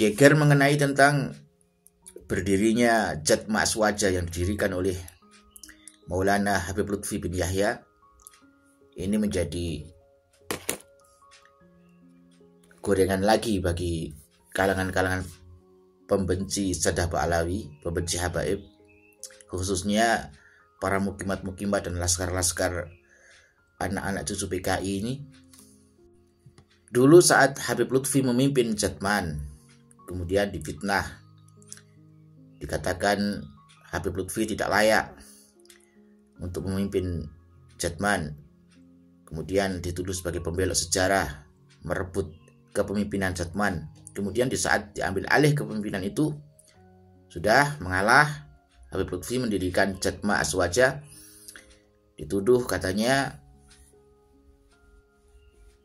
geger mengenai tentang berdirinya Jatma Aswaja yang didirikan oleh Maulana Habib Lutfi bin Yahya. Ini menjadi gorengan lagi bagi kalangan-kalangan pembenci Saddah Ba'alawi, pembenci habaib, khususnya para mukimat-mukimat dan laskar-laskar anak-anak cucu PKI ini. Dulu saat Habib Lutfi memimpin Jatman, kemudian difitnah, dikatakan Habib Lutfi tidak layak untuk memimpin Jatman, kemudian dituduh sebagai pembelok sejarah, merebut kepemimpinan Jatman. Kemudian di saat diambil alih kepemimpinan itu, sudah mengalah, Habib Lutfi mendirikan Jatma Aswaja, dituduh katanya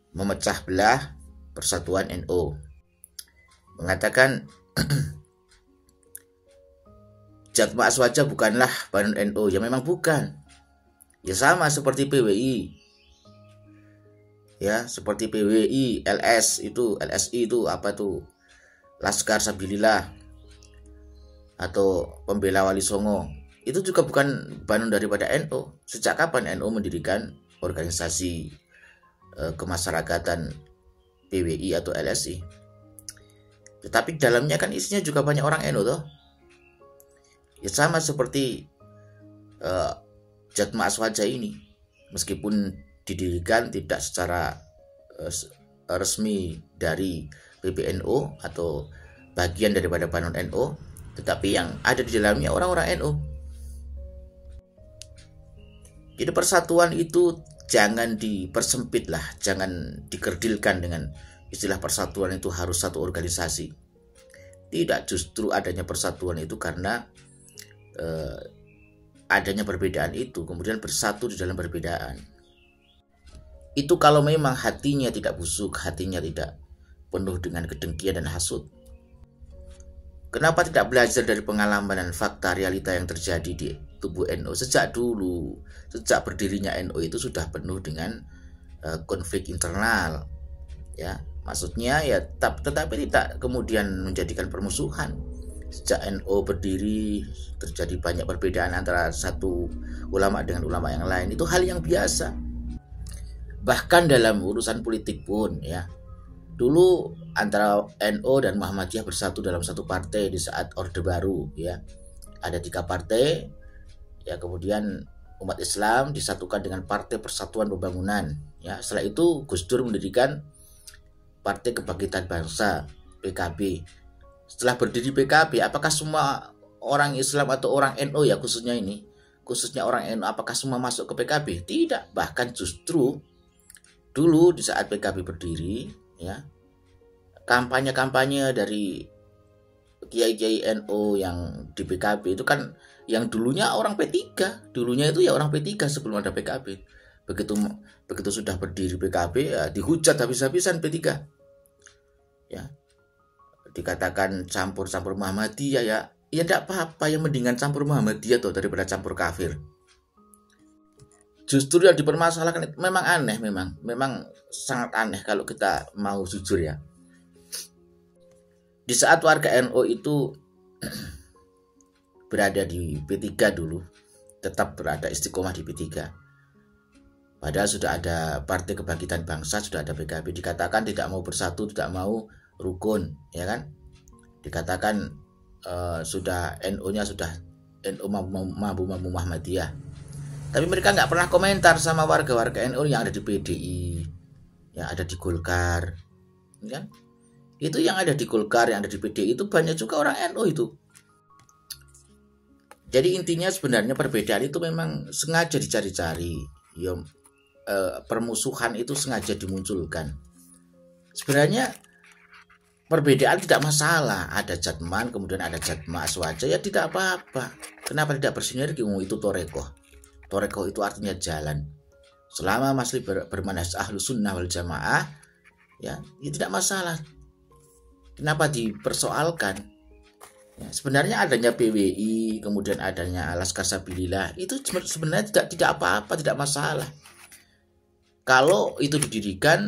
memecah belah persatuan NU, mengatakan Jatma Aswaja bukanlah Banun NU. Ya memang bukan, ya sama seperti PWI, ya seperti PWI, LSI itu apa tuh, Laskar Sabilillah atau Pembela Wali Songo, itu juga bukan Banun daripada NU. Sejak kapan NU mendirikan organisasi kemasyarakatan PWI atau LSI? Tetapi dalamnya kan isinya juga banyak orang NU toh. Ya sama seperti Jatma Aswaja ini, meskipun didirikan tidak secara resmi dari PBNU atau bagian daripada Banun NU, tetapi yang ada di dalamnya orang-orang NU. Jadi persatuan itu jangan dipersempit lah, jangan dikerdilkan dengan istilah persatuan itu harus satu organisasi. Tidak, justru adanya persatuan itu karena adanya perbedaan itu, kemudian bersatu di dalam perbedaan. Itu kalau memang hatinya tidak busuk, hatinya tidak penuh dengan kedengkian dan hasut. Kenapa tidak belajar dari pengalaman dan fakta realita yang terjadi di tubuh NU sejak dulu? Sejak berdirinya NU itu sudah penuh dengan konflik internal, ya maksudnya ya, tetapi tidak kemudian menjadikan permusuhan. Sejak NU berdiri terjadi banyak perbedaan antara satu ulama dengan ulama yang lain, itu hal yang biasa. Bahkan dalam urusan politik pun, ya dulu antara NU dan Muhammadiyah bersatu dalam satu partai di saat Orde Baru, ya ada 3 partai, ya kemudian umat Islam disatukan dengan Partai Persatuan Pembangunan, ya setelah itu Gus Dur mendirikan Partai Kebangkitan Bangsa PKB. Setelah berdiri PKB, apakah semua orang Islam atau orang NU, ya khususnya orang NU, apakah semua masuk ke PKB? Tidak, bahkan justru dulu di saat PKB berdiri, ya kampanye-kampanye dari kiai-kiai NU yang di PKB itu kan yang dulunya orang P3, dulunya itu ya orang P3 sebelum ada PKB. Begitu sudah berdiri PKB, ya dihujat habis-habisan P3, ya dikatakan campur-campur Muhammadiyah, ya tidak apa-apa, yang mendingan campur Muhammadiyah tuh daripada campur kafir. Justru yang dipermasalahkan memang aneh, memang sangat aneh kalau kita mau jujur, ya. Di saat warga NU itu berada di P3 dulu, tetap berada istiqomah di P3. Padahal sudah ada Partai Kebangkitan Bangsa, sudah ada PKB, dikatakan tidak mau bersatu, tidak mau rukun, ya kan? Dikatakan sudah NU-nya sudah NU mampu Muhammadiyah. Tapi mereka nggak pernah komentar sama warga-warga NU yang ada di PDI, yang ada di Golkar, ya kan? Itu yang ada di Golkar, yang ada di PDI itu banyak juga orang NU itu. Jadi intinya sebenarnya perbedaan itu memang sengaja dicari-cari, ya, permusuhan itu sengaja dimunculkan. Sebenarnya perbedaan tidak masalah, ada Jatman kemudian ada Jatma Aswaja, ya tidak apa-apa. Kenapa tidak bersinergi? Itu Torekoh. Torekoh itu artinya jalan. Selama masih bermanhaj Ahlus Sunnah wal Jamaah, ya tidak masalah. Kenapa dipersoalkan? Ya, sebenarnya adanya PWI, kemudian adanya Laskar Sabilillah, itu sebenarnya tidak apa-apa, tidak masalah. Kalau itu didirikan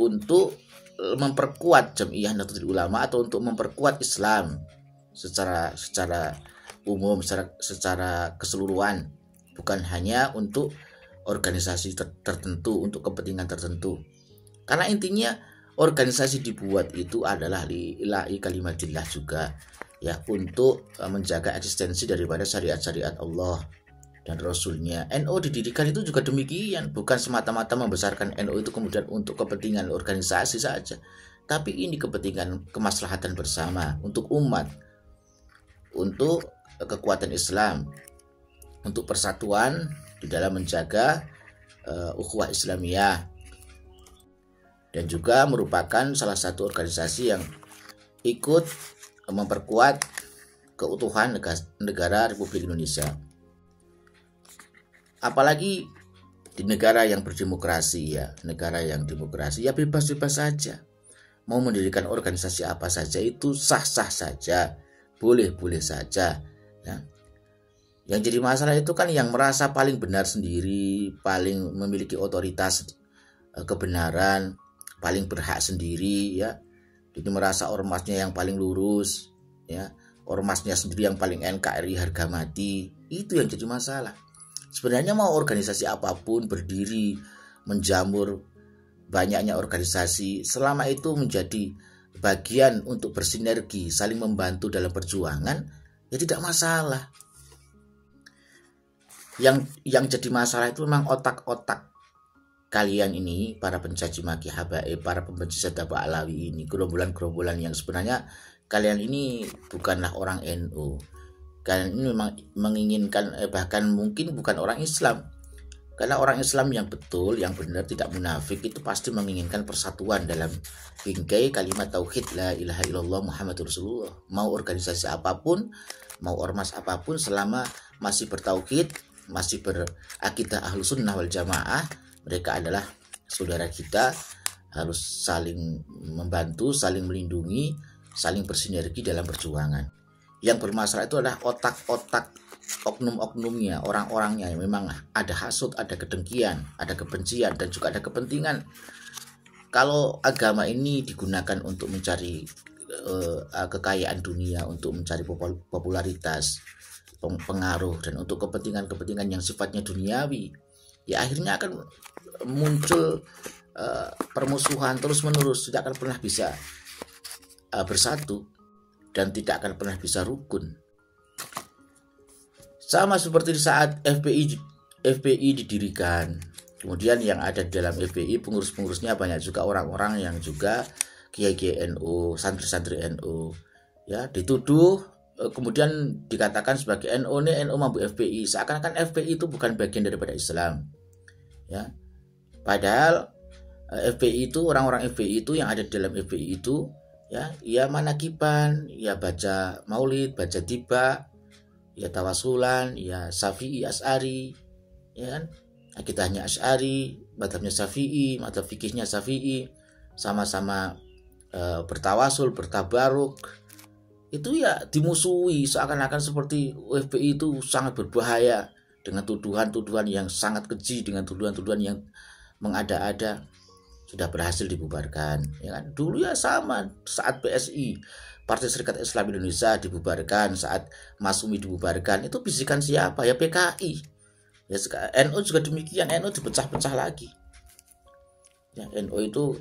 untuk memperkuat Jam'iyah Nahdlatul Ulama atau untuk memperkuat Islam secara umum, secara keseluruhan, bukan hanya untuk organisasi tertentu, untuk kepentingan tertentu. Karena intinya organisasi dibuat itu adalah lillahi kalimatillah juga, ya, untuk menjaga eksistensi daripada syariat-syariat Allah dan Rasulnya. NU didirikan itu juga demikian, bukan semata-mata membesarkan NU itu kemudian untuk kepentingan organisasi saja, tapi ini kepentingan kemaslahatan bersama untuk umat, untuk kekuatan Islam, untuk persatuan di dalam menjaga ukhuwah Islamiyah, dan juga merupakan salah satu organisasi yang ikut memperkuat keutuhan negara Republik Indonesia. Apalagi di negara yang berdemokrasi, ya, negara yang demokrasi, ya bebas-bebas saja. Mau mendirikan organisasi apa saja itu sah-sah saja, boleh-boleh saja, ya. Yang jadi masalah itu kan yang merasa paling benar sendiri, paling memiliki otoritas kebenaran, paling berhak sendiri, ya. Jadi merasa ormasnya yang paling lurus, ya, ormasnya sendiri yang paling NKRI harga mati. Itu yang jadi masalah. Sebenarnya mau organisasi apapun berdiri, menjamur banyaknya organisasi, selama itu menjadi bagian untuk bersinergi, saling membantu dalam perjuangan, ya tidak masalah. Yang jadi masalah itu memang otak-otak kalian ini, para pencaci maki habaib, para pembenci Syedabah Alawi ini, gerombolan-gerombolan yang sebenarnya kalian ini bukanlah orang NU. Kalian ini memang menginginkan, bahkan mungkin bukan orang Islam. Karena orang Islam yang betul, yang benar, tidak munafik, itu pasti menginginkan persatuan dalam bingkai kalimat tauhid la ilaha illallah Muhammadur Rasulullah. Mau organisasi apapun, mau ormas apapun, selama masih bertauhid, masih berakidah ahlus sunnah wal jamaah, mereka adalah saudara kita, harus saling membantu, saling melindungi, saling bersinergi dalam perjuangan. Yang bermasalah itu adalah otak-otak oknum-oknumnya, orang-orangnya yang memang ada hasut, ada kedengkian, ada kebencian, dan juga ada kepentingan. Kalau agama ini digunakan untuk mencari kekayaan dunia, untuk mencari popularitas, pengaruh, dan untuk kepentingan-kepentingan yang sifatnya duniawi, ya akhirnya akan muncul permusuhan terus-menerus, tidak akan pernah bisa bersatu, dan tidak akan pernah bisa rukun. Sama seperti saat FPI didirikan, kemudian yang ada di dalam FPI, pengurus-pengurusnya banyak juga orang-orang yang juga kiai-kiai NU, santri-santri NU, ya, dituduh kemudian dikatakan sebagai NU mampu FPI, seakan-akan FPI itu bukan bagian daripada Islam, ya. Padahal FPI itu, orang-orang FPI itu yang ada di dalam FPI itu, ya manakiban, ya baca maulid, baca tiba, ya tawasulan, ya Syafi'i Asy'ari, ya kan, akidahnya Asy'ari, madhabnya Syafi'i, madhab fikihnya Syafi'i, sama-sama bertawasul, bertabaruk. Itu ya dimusuhi, seakan-akan seperti FPI itu sangat berbahaya, dengan tuduhan-tuduhan yang sangat keji, dengan tuduhan-tuduhan yang mengada-ada. Sudah berhasil dibubarkan, ya kan. Dulu ya sama, saat PSI, Partai Serikat Islam Indonesia, dibubarkan, saat Masumi dibubarkan, itu bisikan siapa? Ya PKI. Ya NU juga demikian, NU dipecah-pecah lagi. Ya, NU itu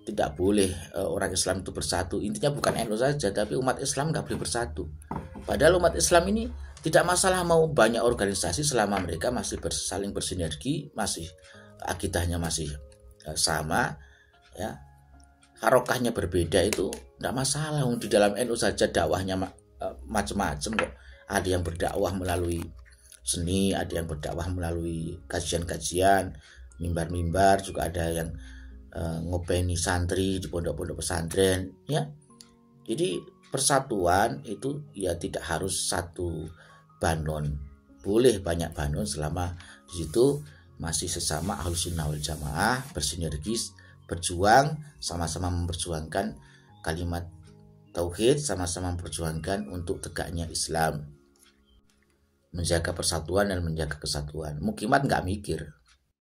tidak boleh orang Islam itu bersatu. Intinya bukan NU saja, tapi umat Islam nggak boleh bersatu. Padahal umat Islam ini tidak masalah mau banyak organisasi selama mereka masih saling bersinergi, masih akidahnya masih sama, ya, harokahnya berbeda, itu tidak masalah. Di dalam NU saja dakwahnya macam-macam kok. Ada yang berdakwah melalui seni, ada yang berdakwah melalui kajian-kajian, mimbar-mimbar, juga ada yang ngopeni santri di pondok-pondok pesantren, ya. Jadi persatuan itu ya tidak harus satu banon, boleh banyak banon selama di situ masih sesama ahlus sunnah wal jamaah, bersinergis, berjuang, sama-sama memperjuangkan kalimat tauhid, sama-sama memperjuangkan untuk tegaknya Islam, menjaga persatuan dan menjaga kesatuan. Mukimat nggak mikir,